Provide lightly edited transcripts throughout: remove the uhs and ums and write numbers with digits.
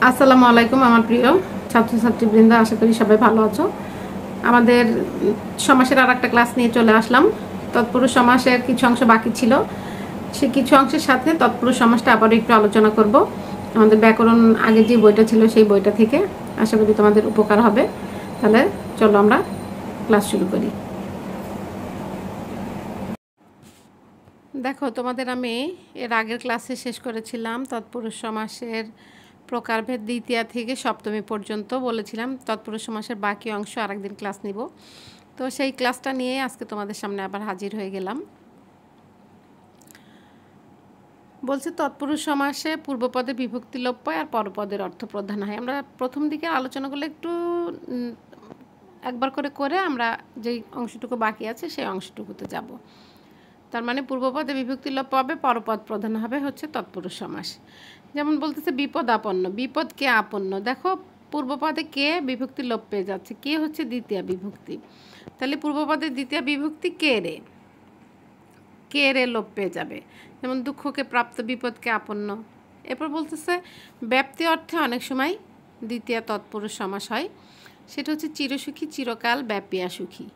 আসসালামু আলাইকুম আমার প্রিয় ছাত্রছাত্রীবৃন্দ, আশা করি সবাই ভালো আছো। আমাদের সমাসের আর একটা ক্লাস নিয়ে চলে আসলাম। তৎপুরুষ সমাসের কিছু অংশ বাকি ছিল, সে কিছু অংশের সাথে তৎপুরুষ সমাসটা আবারও একটু আলোচনা করব। আমাদের ব্যাকরণ আগে যে বইটা ছিল সেই বইটা থেকে, আশা করি তোমাদের উপকার হবে। তাহলে চলো আমরা ক্লাস শুরু করি। দেখো, তোমাদের আমি এর আগের ক্লাসে শেষ করেছিলাম তৎপুরুষ সমাসের প্রকারভেদ দ্বিতীয়া থেকে সপ্তমী পর্যন্ত বলেছিলাম। তৎপুরুষ সমাসের বাকি অংশ আরেকদিন ক্লাস নিব। তো সেই ক্লাসটা নিয়ে আজকে তোমাদের সামনে আবার হাজির হয়ে গেলাম। বলছি, তৎপুরুষ সমাসে পূর্বপদে বিভক্তি লোপ পায় আর পরপদের অর্থ প্রধান হয়। আমরা প্রথম দিকে আলোচনাগুলো একটু একবার করে করে আমরা যেই অংশটুকু বাকি আছে সেই অংশটুকুতে যাব। তার মানে পূর্বপদে বিভক্তি লোপ পাবে, পরপদ প্রধান হবে হচ্ছে তৎপুরুষ সমাস। যেমন বলতেছে বিপদ আপন্ন, বিপদ কে আপন্ন। দেখো, পূর্বপদে কে বিভক্তি লোপ পেয়ে যাচ্ছে, কে হচ্ছে দ্বিতীয় বিভক্তি। তাহলে পূর্বপদে দ্বিতীয় বিভক্তি কে রে, কে রে লোপ পেয়ে যাবে। যেমন দুঃখকে প্রাপ্ত, বিপদকে আপন্ন। এরপর বলতেছে ব্যাপ্তি অর্থে অনেক সময় দ্বিতীয় তৎপুরুষ সমাস হয়, সেটা হচ্ছে চিরসুখী, চিরকাল ব্যাপিয়া সুখী।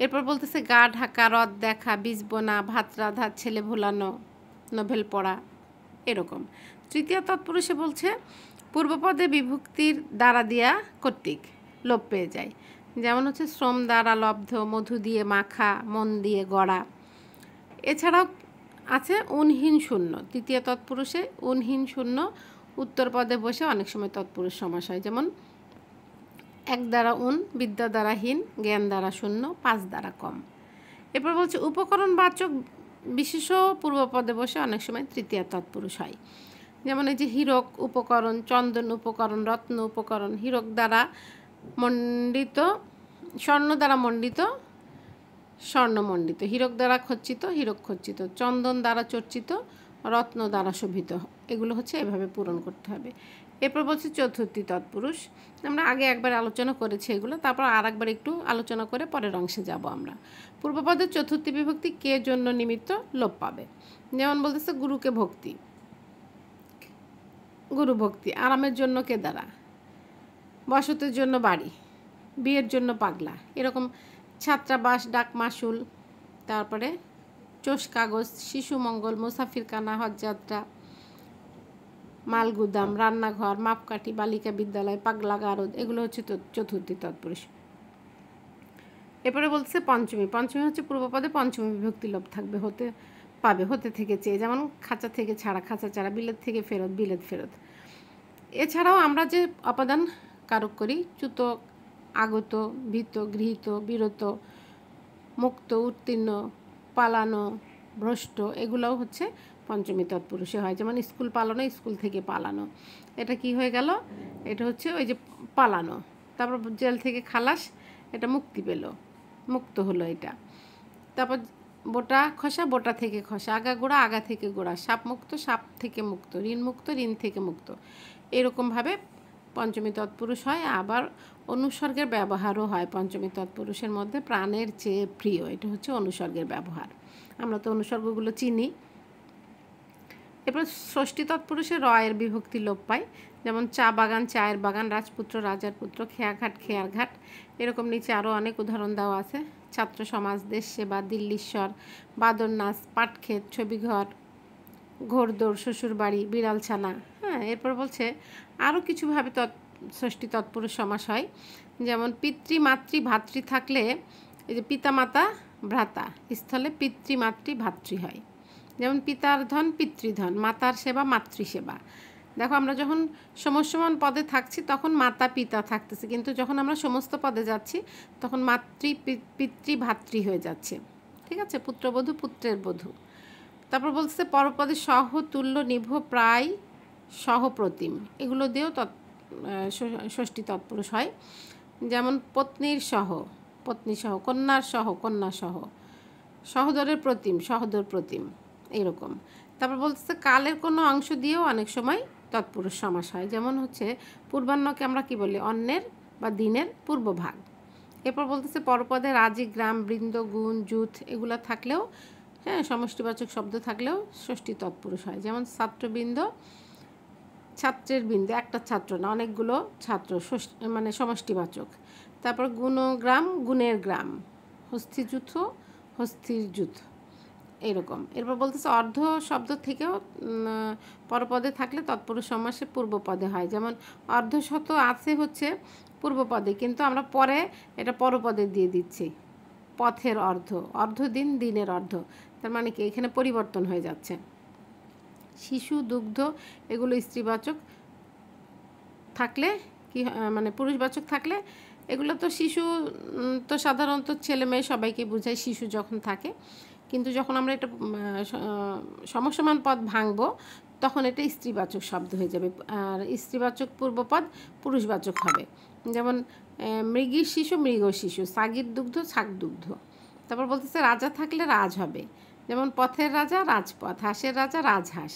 এরপর বলতেছে গা ঢাকা, রথ দেখা, বীজ বোনা, ভাত রাধা, ছেলে ভোলানো, নোভেল পড়া, এরকম। তৃতীয় তৎপুরুষে বলছে পূর্বপদে বিভক্তির দ্বারা দিয়া কর্তৃক লোপ পেয়ে যায়। যেমন হচ্ছে শ্রম দ্বারা লব্ধ, মধু দিয়ে মাখা, মন দিয়ে গড়া। এছাড়াও আছে উনহীন শূন্য। তৃতীয় তৎপুরুষে উনহীন শূন্য উত্তর পদে বসে অনেক সময় তৎপুরুষ সমাস হয়। যেমন এক দ্বারা উন, বিদ্যা দ্বারা হীন, জ্ঞান দ্বারা শূন্য, পাঁচ দ্বারা কম। এরপর বলছে উপকরণ বাচক বিশেষ পূর্বপদে বসে অনেক সময় তৃতীয় তৎপুরুষ হয়। যেমন এই যে হীরক উপকরণ, চন্দন উপকরণ, রত্ন উপকরণ। হীরক দ্বারা মণ্ডিত, স্বর্ণ দ্বারা মণ্ডিত, স্বর্ণমণ্ডিত। হীরক দ্বারা খচ্চিত, হীরক খচ্চিত। চন্দন দ্বারা চর্চিত, রত্ন দ্বারা শোভিত। এগুলো হচ্ছে এভাবে পূরণ করতে হবে। এরপর বলছি চতুর্থী তৎপুরুষ। আমরা আগে একবার আলোচনা করেছি এগুলো, তারপর আর একবার একটু আলোচনা করে পরের অংশে যাব আমরা। পূর্বপদের চতুর্থী বিভক্তি কে জন্য নিমিত্ত লোপ পাবে। যেমন বলতেছে গুরুকে ভক্তি, গুরু ভক্তি। আরামের জন্য কে দ্বারা, বসতের জন্য বাড়ি, বিয়ের জন্য পাগলা, এরকম। ছাত্রাবাস, ডাক মাসুল, তারপরে চোষ কাগজ, শিশু মঙ্গল, মুসাফিরখানা, হজযাত্রা, মালগুদাম, রান্নাঘর, মাপকাঠি, বালিকা বিদ্যালয়, পাগলা গারদ, এগুলো হচ্ছে চতুর্থী তৎপুরুষ। এরপরে বলছে পঞ্চমী। পঞ্চমী হচ্ছে পূর্বপদে পঞ্চমী বিভক্তি লোপ থাকবে, হতে পাবে, হতে থেকে চেয়ে। যেমন খাঁচা থেকে ছাড়া, খাঁচা ছাড়া, বিলেত থেকে ফেরত, বিলেত ফেরত। এছাড়াও আমরা যে অপাদান কারক করি, চ্যুত, আগত, ভীত, গৃহীত, বিরত, মুক্ত, উত্তীর্ণ, পালানো, ভ্রষ্ট, এগুলোও হচ্ছে পঞ্চমী তৎপুরুষে হয়। যেমন স্কুল পালানো, স্কুল থেকে পালানো, এটা কি হয়ে গেল, এটা হচ্ছে ওই যে পালানো। তারপর জেল থেকে খালাস, এটা মুক্তি পেল, মুক্ত হলো এটা। তারপর বোটা খসা, বোটা থেকে খসা, আগা গোড়া, আগা থেকে গোড়া, সাপ মুক্ত, সাপ থেকে মুক্ত, ঋণ মুক্ত, ঋণ থেকে মুক্ত। এরকমভাবে পঞ্চমী তৎপুরুষ হয়। আবার অনুসর্গের ব্যবহারও হয় পঞ্চমী তৎপুরুষের মধ্যে। প্রাণের চেয়ে প্রিয়, এটা হচ্ছে অনুসর্গের ব্যবহার। আমরা তো অনুসর্গগুলো চিনি। এরপর ষষ্ঠী তৎপুরুষে রয়ের বিভক্তি লোপ পায়। যেমন চা বাগান, চায়ের বাগান, রাজপুত্র, রাজার পুত্র, খেয়াঘাট, খেয়ার ঘাট, এরকম নিচে আরও অনেক উদাহরণ দেওয়া আছে। ছাত্র সমাজ, দেশ সেবা, দিল্লীশ্বর, বাদর নাচ, পাটক্ষেত, ছবিঘর, ঘোড়দৌড়, শ্বশুর বাড়ি, বিড়াল ছানা। হ্যাঁ, এরপর বলছে আরও কিছুভাবে ষষ্ঠী তৎপুরুষ সমাস হয়। যেমন পিতৃ, মাতৃ, ভাতৃ থাকলে এই যে পিতা মাতা ভ্রাতা স্থলে পিতৃ, মাতৃ, ভাতৃ হয়। যেমন পিতার ধন, পিতৃধন, মাতার সেবা, মাতৃসেবা। দেখো, আমরা যখন সমসমান পদে থাকছি তখন মাতা পিতা থাকতেছে, কিন্তু যখন আমরা সমস্ত পদে যাচ্ছি তখন মাতৃ, পিতৃ, ভাতৃ হয়ে যাচ্ছে। ঠিক আছে, পুত্রবধূ, পুত্রের বধূ। তারপর বলছে পরপদে সহ, তুল্য, নিভ, প্রায়, সহপ্রতিম, এগুলো দিয়েও ষষ্ঠী তৎপুরুষ হয়। যেমন পত্নীর সহ, পত্নী সহ, কন্যার সহ, কন্যা সহ, সহোদরের প্রতিম, সহোদর প্রতিম, এরকম। তারপর বলতেছে কালের কোনো অংশ দিয়েও অনেক সময় তৎপুরুষ সমাস হয়। যেমন হচ্ছে পূর্বাহ্নকে আমরা কি বলি, অন্যের বা দিনের পূর্বভাগ। এরপর বলতেছে পরপদে রাজি, গ্রাম, বৃন্দ, গুণ, জুথ, এগুলো থাকলেও, হ্যাঁ, সমষ্টিবাচক শব্দ থাকলেও ষষ্ঠী তৎপুরুষ হয়। যেমন ছাত্রবৃন্দ, ছাত্রের বিন্দু, একটা ছাত্র না, অনেকগুলো ছাত্র, মানে সমষ্টিবাচক। তারপর গুণগ্রাম, গুণের গ্রাম, হস্তিযুথ, হস্তির যুথ, এরকম। এরপর বলতেছে অর্ধ শব্দ থেকেও পরপদে থাকলে তৎপুরুষ সমাসে পূর্বপদে হয়। যেমন অর্ধশত আছে হচ্ছে পূর্বপদে, কিন্তু আমরা পরে এটা পরপদে দিয়ে দিচ্ছি, পথের অর্ধ, অর্ধদিন, দিনের অর্ধ। তার মানে কি এখানে পরিবর্তন হয়ে যাচ্ছে। শিশু, দুগ্ধ, এগুলো স্ত্রীবাচক থাকলে কি, মানে পুরুষবাচক থাকলে, এগুলো তো শিশু তো সাধারণত ছেলে মেয়ে সবাইকে বোঝায় শিশু যখন থাকে, কিন্তু যখন আমরা এটা সমসমান পদ ভাঙবো তখন এটা স্ত্রীবাচক শব্দ হয়ে যাবে, আর স্ত্রীবাচক পূর্বপদ পুরুষবাচক হবে। যেমন মৃগীর শিশু, মৃগ শিশু, সাগির দুগ্ধ, ছাগ দুগ্ধ। তারপর বলতেছে রাজা থাকলে রাজ হবে, যেমন পথের রাজা, রাজপথ, হাঁসের রাজা, রাজহাঁস।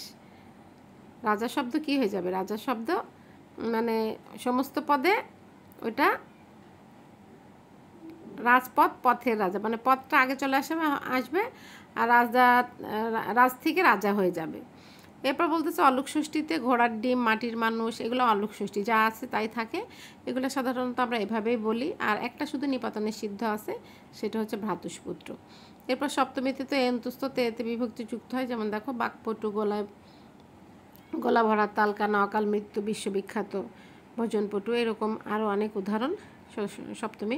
রাজা শব্দ কি হয়ে যাবে, রাজা শব্দ মানে সমস্ত পদে ওইটা রাজপথ, পথের রাজা, মানে পথটা আগে চলে আসবে আর রাজ থেকে রাজা হয়ে যাবে। এরপর বলতেছে অলোক ষষ্ঠীতে ঘোড়ার ডিম, মাটির মানুষ, এগুলো অলোক ষষ্ঠী, যা আছে তাই থাকে, এগুলো সাধারণত আমরা এভাবেই বলি। আর একটা শুধু নিপাতনের সিদ্ধ আছে, সেটা হচ্ছে ভ্রাতুষ্পুত্র। এরপর সপ্তমীতে তো এন্তস্ত এতে বিভক্তি যুক্ত হয়। যেমন দেখো বাকপটু, গলা ভরা, তালকানা, অকাল মৃত্যু, বিশ্ববিখ্যাত, ভোজনপটু, এরকম আরও অনেক উদাহরণ সপ্তমী।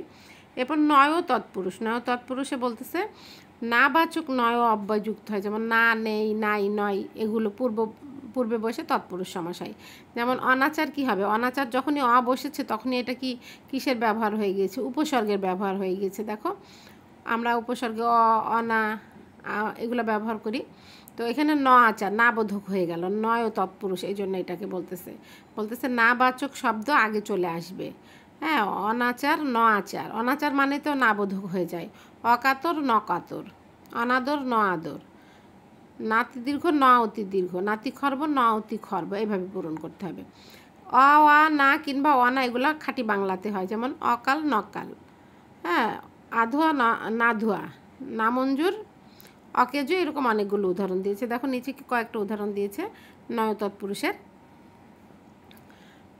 এরপর নয় তৎপুরুষ, নয় তৎপুরুষে বলতেছে নাবাচক নয় অব্যয় যুক্ত হয়। যেমন না, নেই, নাই, নয়, এগুলো পূর্বে বসে তৎপুরুষ সমাস হয়। যেমন অনাচার কি হবে, অনাচার যখনই বসেছে তখনই এটা কি কিসের ব্যবহার হয়ে গিয়েছে, উপসর্গের ব্যবহার হয়ে গিয়েছে। দেখো আমরা উপসর্গে অনা এগুলো ব্যবহার করি, তো এখানে ন আচার, না বোধক হয়ে গেল, নয় তৎপুরুষ, এই জন্য এটাকে বলতেছে নাবাচক শব্দ আগে চলে আসবে। হ্যাঁ, অনাচার, ন আচার, অনাচার মানে তো না বোধক হয়ে যায়। অকাতর, নকাতর, অনাদর, ন আদর, নাতি দীর্ঘ, ন অতি দীর্ঘ, নাতি খর্ব, ন অতি খর্ব, এইভাবে পূরণ করতে হবে। না কিংবা অনা এগুলো খাঁটি বাংলাতে হয়। যেমন অকাল, নকাল, হ্যাঁ, আধোয়া, না ধোয়া, না মঞ্জুর, অকেজ, এরকম অনেকগুলো উদাহরণ দিয়েছে। দেখো নিচে কয়েকটা উদাহরণ দিয়েছে নয় তৎপুরুষের।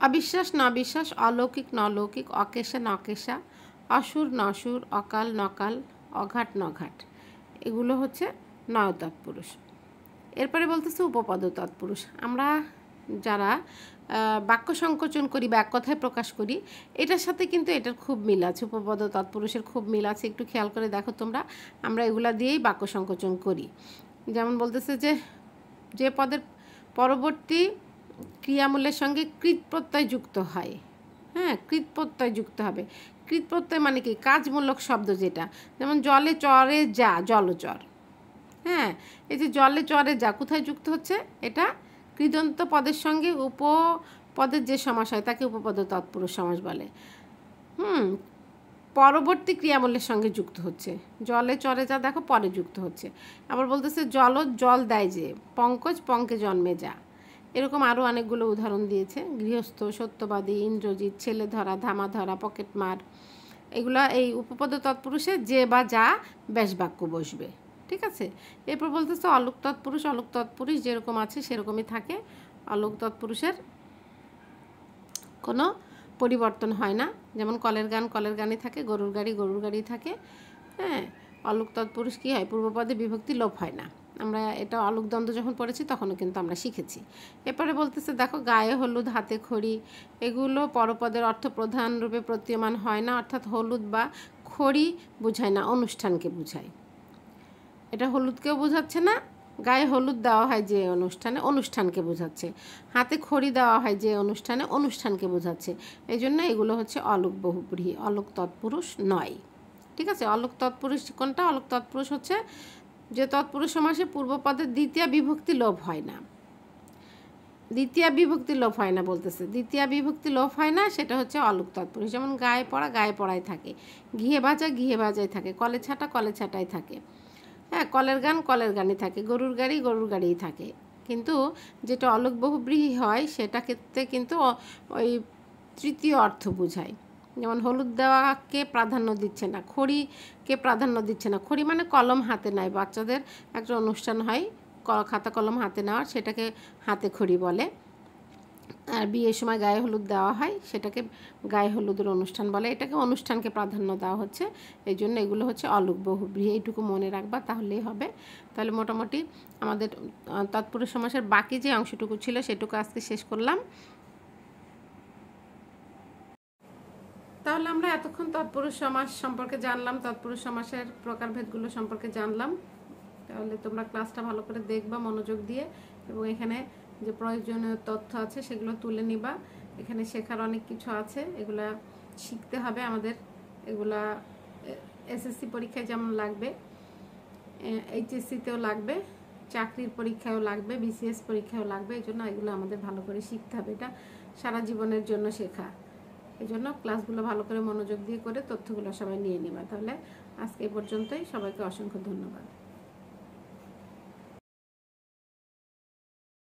অবিশ্বাস, নবিশ্বাস, অলৌকিক, নলৌকিক, অকেশা, নকেশা, অসুর, নসুর, অকাল, নকাল, অঘাট, নঘাট, এগুলো হচ্ছে নয় তৎপুরুষ। এরপরে বলতেছে উপপদ তৎপুরুষ। আমরা যারা বাক্য সংকোচন করি বা এক কথায় প্রকাশ করি, এটার সাথে কিন্তু এটার খুব মিল আছে, উপপদ তৎপুরুষের খুব মিল আছে। একটু খেয়াল করে দেখো তোমরা, আমরা এগুলা দিয়েই বাক্য সংকোচন করি। যেমন বলতেছে যে পদের পরবর্তী ক্রিয়ামূলের সঙ্গে কৃত প্রত্যয় যুক্ত হয়, হ্যাঁ, কৃত প্রত্যয় যুক্ত হবে। কৃত প্রত্যয় মানে কি, কাজমূলক শব্দ যেটা। যেমন জলে চরে যা, জলচর, হ্যাঁ, এই যে জলে চরে যা কোথায় যুক্ত হচ্ছে, এটা কৃদন্ত পদের সঙ্গে উপপদের যে সমাস হয় তাকে উপপদ তৎপুরুষ সমাস বলে। পরবর্তী ক্রিয়ামূলের সঙ্গে যুক্ত হচ্ছে। জলে চরে যা দেখো পরে যুক্ত হচ্ছে। আবার বলতেছে জল দেয় যে, পঙ্কজ, পঙ্কে জন্মে যা, এরকম আরও অনেকগুলো উদাহরণ দিয়েছে। গৃহস্থ, সত্যবাদী, ইন্দ্রজিৎ, ছেলে ধরা, ধামা ধরা, পকেট মার, এগুলা এই উপপদ তৎপুরুষে যে বা যা ব্যাস বাক্য বসবে, ঠিক আছে। এরপর বলতেছে অলোক তৎপুরুষ। অলোক তৎপুরুষ যেরকম আছে সেরকমই থাকে। অলোক তৎপুরুষের কোনো পরিবর্তন হয় না। যেমন কলের গান কলের গানই থাকে, গরুর গাড়ি গরুর গাড়ি থাকে। হ্যাঁ, অলোক তৎপুরুষ কী হয়, পূর্বপদে বিভক্তি লোপ হয় না। আমরা এটা অলোক দ্বন্দ্ব যখন পড়েছি তখনও কিন্তু আমরা শিখেছি। এরপরে বলতেছে দেখো গায়ে হলুদ, হাতে খড়ি, এগুলো পরপদের অর্থ প্রধান রূপে প্রতীয়মান হয় না, অর্থাৎ হলুদ বা খড়ি বোঝায় না, অনুষ্ঠানকে বোঝায়। এটা হলুদকেও বোঝাচ্ছে না, গায়ে হলুদ দেওয়া হয় যে অনুষ্ঠানে, অনুষ্ঠানকে বোঝাচ্ছে। হাতে খড়ি দেওয়া হয় যে অনুষ্ঠানে, অনুষ্ঠানকে বোঝাচ্ছে। এই জন্য এগুলো হচ্ছে অলোক বহুব্রীহি, অলোক তৎপুরুষ নয়, ঠিক আছে। অলোক তৎপুরুষ কোনটা, অলোক তৎপুরুষ হচ্ছে যে তৎপুরুষ সমাসে পূর্বপদের দ্বিতীয় বিভক্তি লোপ হয় না, দ্বিতীয় বিভক্তি লোপ হয় না বলতেছে, দ্বিতীয় বিভক্তি লোপ হয় না, সেটা হচ্ছে অলোক তৎপুরুষ। যেমন গায়ে পড়া গায়ে পড়ায় থাকে, ঘিয়ে ভাজা ঘিয়ে ভাজায় থাকে, কলে ছাটা কলে ছাটায় থাকে, হ্যাঁ, কলের গান কলের গানই থাকে, গরুর গাড়ি গরুর গাড়িই থাকে। কিন্তু যেটা অলোক বহুব্রীহি হয় সেটা ক্ষেত্রে কিন্তু ওই তৃতীয় অর্থ বোঝায়। যেমন হলুদ দেওয়াকে প্রাধান্য দিচ্ছে না, খড়িকে প্রাধান্য দিচ্ছে না। খড়ি মানে কলম হাতে নেয়, বাচ্চাদের একটা অনুষ্ঠান হয় খাতা কলম হাতে নেওয়ার, সেটাকে হাতে খড়ি বলে। আর বিয়ের সময় গায়ে হলুদ দেওয়া হয়, সেটাকে গায়ে হলুদের অনুষ্ঠান বলে। এটাকে অনুষ্ঠানকে প্রাধান্য দেওয়া হচ্ছে, এই জন্য এগুলো হচ্ছে অলুক বহুব্রীহি। এইটুকু মনে রাখবা, তাহলেই হবে। তাহলে মোটামুটি আমাদের তৎপুরুষ সমাসের বাকি যে অংশটুকু ছিল সেটুকু আজকে শেষ করলাম। তাহলে আমরা এতক্ষণ তৎপুরুষ সমাস সম্পর্কে জানলাম, তৎপুরুষ সমাসের প্রকারভেদগুলো সম্পর্কে জানলাম। তাহলে তোমরা ক্লাসটা ভালো করে দেখবা মনোযোগ দিয়ে, এবং এখানে যে প্রয়োজনীয় তথ্য আছে সেগুলো তুলে নিবা। এখানে শেখার অনেক কিছু আছে, এগুলা শিখতে হবে আমাদের। এগুলা এসএসসি পরীক্ষায় যেমন লাগবে, এইচএসসিতেও লাগবে, চাকরির পরীক্ষায়ও লাগবে, বিসিএস পরীক্ষায়ও লাগবে। এই জন্য এগুলো আমাদের ভালো করে শিখতে হবে, এটা সারা জীবনের জন্য শেখা। এই জন্য ক্লাসগুলো ভালো করে মনোযোগ দিয়ে করে তথ্যগুলো সবাই নিয়ে নেবা। তাহলে আজকে এই পর্যন্তই, সবাইকে অসংখ্য ধন্যবাদ।